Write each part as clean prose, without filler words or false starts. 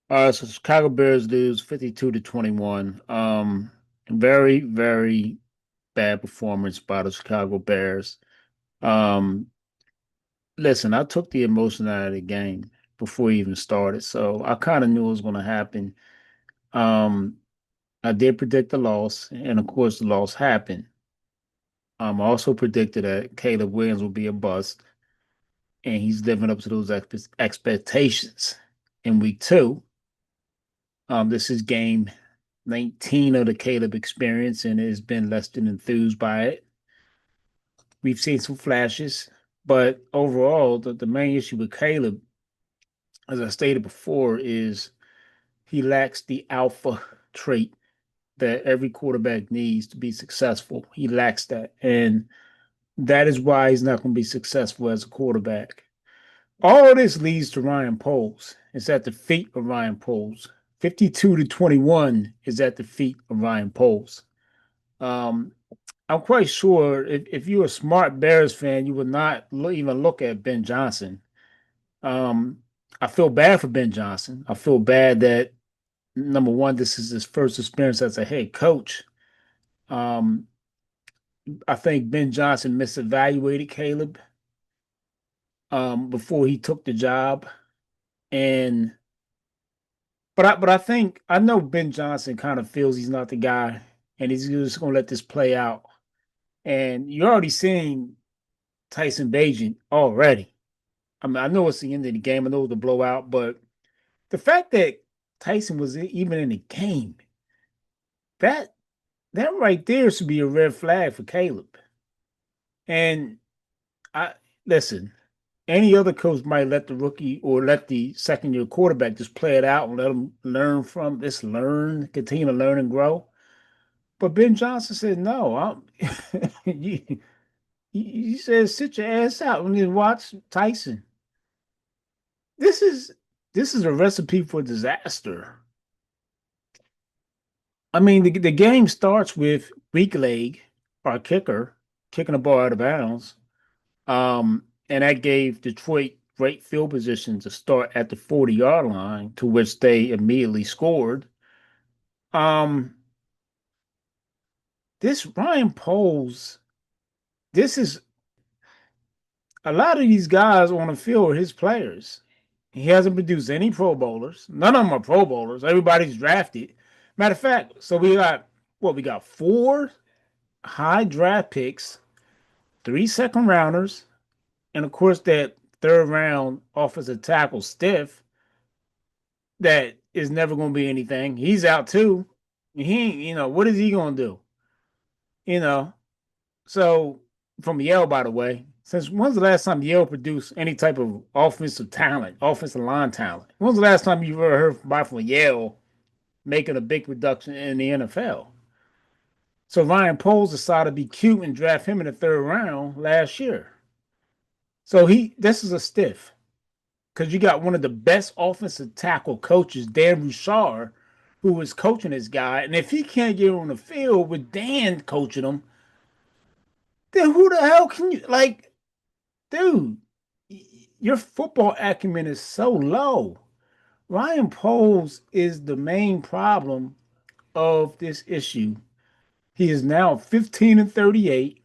So Chicago Bears lose 52-21. Very, very bad performance by the Chicago Bears. Um, Listen, I took the emotion out of the game before it even started, so I kind of knew it was going to happen. Um, I did predict the loss, and of course, the loss happened. I also predicted that Caleb Williams will be a bust, and he's living up to those expectations in week two. This is game 19 of the Caleb experience, and has been less than enthused by it. We've seen some flashes, but overall, the main issue with Caleb, as I stated before, is he lacks the alpha trait that every quarterback needs to be successful. He lacks that. And that is why he's not going to be successful as a quarterback. All of this leads to Ryan Poles. It's at the feet of Ryan Poles. 52-21 is at the feet of Ryan Poles. Um, I'm quite sure if you're a smart Bears fan, you would not even look at Ben Johnson. Um, I feel bad for Ben Johnson. I feel bad that number one, this is his first experience as a head coach. Um, I think Ben Johnson misevaluated Caleb before he took the job, and but I think I know Ben Johnson kind of feels he's not the guy, and he's just going to let this play out. And you're already seeing Tyson Bagent already. I mean, I know it's the end of the game. I know it's a blowout, but the fact that Tyson was even in the game, that that right there should be a red flag for Caleb. And I listen, any other coach might let the rookie or let the second year quarterback just play it out and let him learn from this, continue to learn and grow. But Ben Johnson said, no, you, he said, sit your ass out when you watch Tyson. This is this is a recipe for disaster. I mean, the game starts with weak leg, our kicker, kicking the ball out of bounds. And that gave Detroit great field position to start at the 40-yard line, to which they immediately scored. Um, this Ryan Poles, this is a lot of these guys on the field are his players. He hasn't produced any Pro Bowlers. None of them are Pro Bowlers. Everybody's drafted. Matter of fact, so we got what, we got four high draft picks, three second rounders, and of course that third round offensive tackle Stiff that is never going to be anything. He's out too. What is he going to do? You know, so from Yale, by the way, since when's the last time Yale produced any type of offensive talent, offensive line talent? When's the last time you ever heard from Yale making a big reduction in the NFL? So Ryan Poles decided to be cute and draft him in the third round last year. So this is a stiff because you got one of the best offensive tackle coaches, Dan Bouchard, who was coaching this guy. And if he can't get on the field with Dan coaching him, then who the hell can you like, dude? Your football acumen is so low. Ryan Poles is the main problem of this issue. He is now 15-38,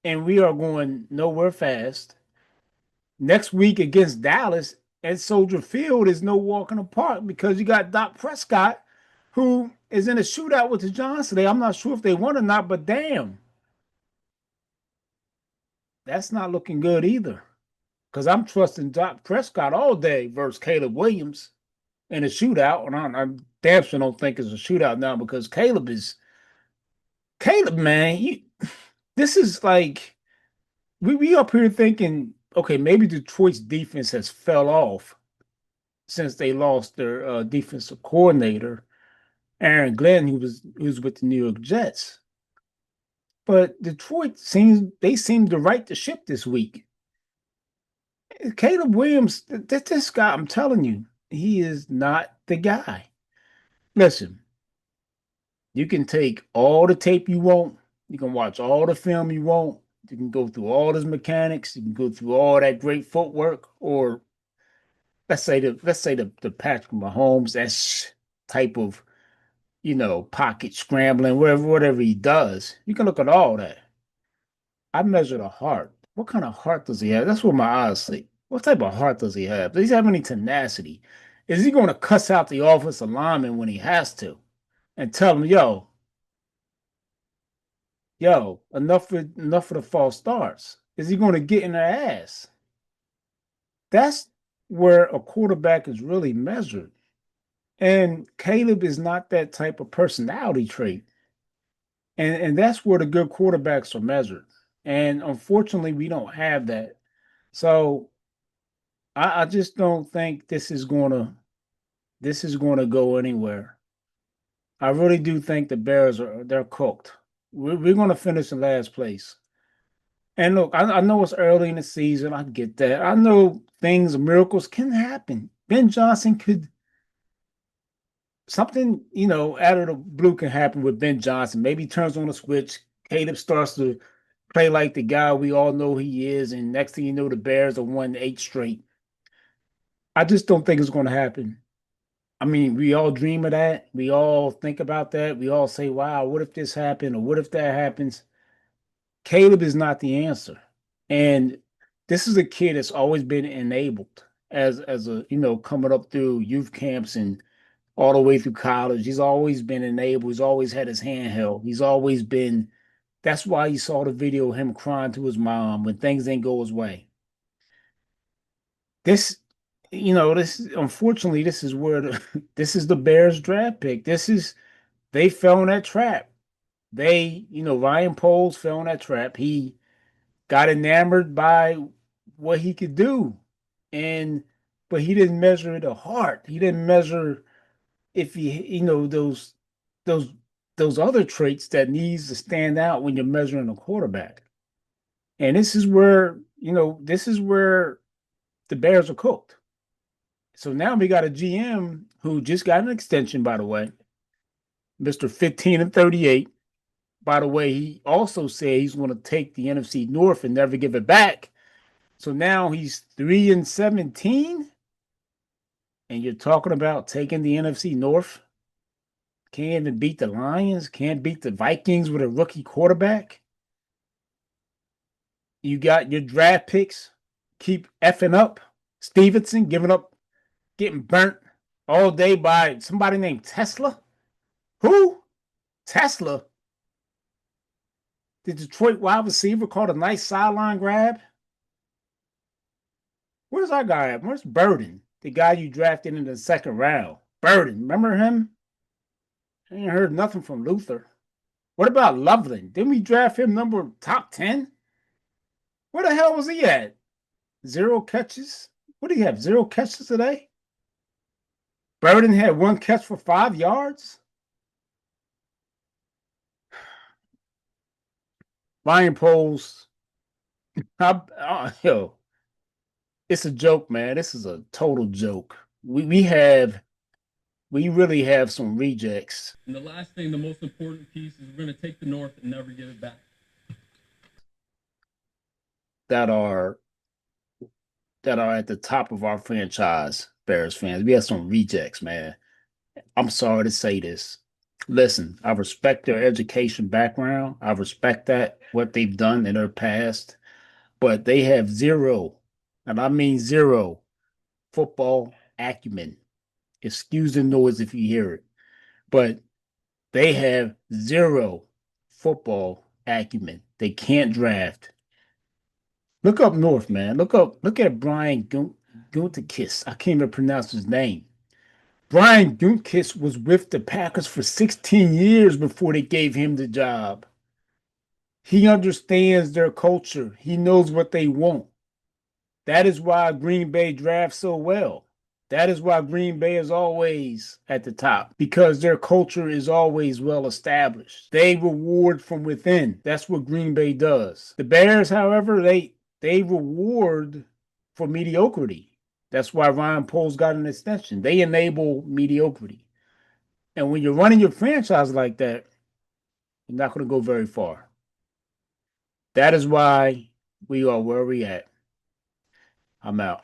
and we are going nowhere fast. Next week against Dallas at Soldier Field is no walk in the park because you got Dak Prescott, who is in a shootout with the Giants today. I'm not sure if they won or not, but damn, that's not looking good either. Because I'm trusting Dak Prescott all day versus Caleb Williams in a shootout, and I damn sure don't think it's a shootout now because Caleb, man. This is like we up here thinking, okay, maybe Detroit's defense has fell off since they lost their defensive coordinator, Aaron Glenn, who was with the New York Jets. But Detroit seem to right the ship this week. Caleb Williams, this guy, I'm telling you, he is not the guy. Listen, you can take all the tape you want. You can watch all the film you want. You can go through all his mechanics. You can go through all that great footwork, or let's say the Patrick Mahomes, that type of pocket scrambling, whatever he does. You can look at all that. I measure the heart. What kind of heart does he have? That's what my eyes say. What type of heart does he have? Does he have any tenacity? Is he going to cuss out the offensive lineman when he has to and tell him, yo, enough of the false starts? Is he going to get in their ass? That's where a quarterback is really measured. And Caleb is not that type of personality trait. And that's where the good quarterbacks are measured. And unfortunately, we don't have that. So I just don't think this is gonna go anywhere. I really do think the Bears they're cooked. We're gonna finish in last place. And look, I know it's early in the season. I get that. I know miracles can happen. Ben Johnson could something, out of the blue can happen with Ben Johnson. Maybe he turns on a switch. Caleb starts to play like the guy we all know he is, and next thing you know, the Bears are won 8 straight. I just don't think it's going to happen. I mean, we all dream of that. We all think about that. We all say, "Wow, what if this happened, or what if that happens?" Caleb is not the answer, and this is a kid that's always been enabled as a coming up through youth camps and all the way through college. He's always been enabled. He's always had his hand held. He's always been. That's why you saw the video of him crying to his mom when things didn't go his way. This, this unfortunately, this is where this is the Bears draft pick. They fell in that trap. Ryan Poles fell in that trap. He got enamored by what he could do, and but he didn't measure the heart. He didn't measure if those those other traits that needs to stand out when you're measuring a quarterback. And this is where the Bears are cooked. So now we got a GM who just got an extension, by the way, Mr. 15 and 38. By the way, he also said he's going to take the NFC North and never give it back. So now he's 3 and 17, and you're talking about taking the NFC North. Can't even beat the Lions, can't beat the Vikings with a rookie quarterback. You got your draft picks, keep effing up. Stevenson getting burnt all day by somebody named Tesla. Who? Tesla? The Detroit wide receiver caught a nice sideline grab. Where's our guy at? Where's Burden? The guy you drafted in the second round. Burden, remember him? I ain't heard nothing from Luther. What about Loveland? Didn't we draft him number top 10? Where the hell was he at? 0 catches? What do you have? 0 catches today? Burden had 1 catch for 5 yards? Ryan Poles. Yo, it's a joke, man. This is a total joke. We really have some rejects. And the last thing, the most important piece, is we're going to take the North and never give it back. That are at the top of our franchise, Bears fans. We have some rejects, man. I'm sorry to say this. Listen, I respect their education background. I respect that, what they've done in their past, but they have zero, and I mean zero, football acumen. Excuse the noise if you hear it, but they have zero football acumen. They can't draft. Look up north, man. Look at Brian Gutekunst. I can't even pronounce his name. Brian Gutekunst was with the Packers for 16 years before they gave him the job. He understands their culture. He knows what they want. That is why Green Bay drafts so well. That is why Green Bay is always at the top, because their culture is always well established. They reward from within. That's what Green Bay does. The Bears, however, they reward for mediocrity. That's why Ryan Poles got an extension. They enable mediocrity. And when you're running your franchise like that, you're not going to go very far. That is why we are where we at. I'm out.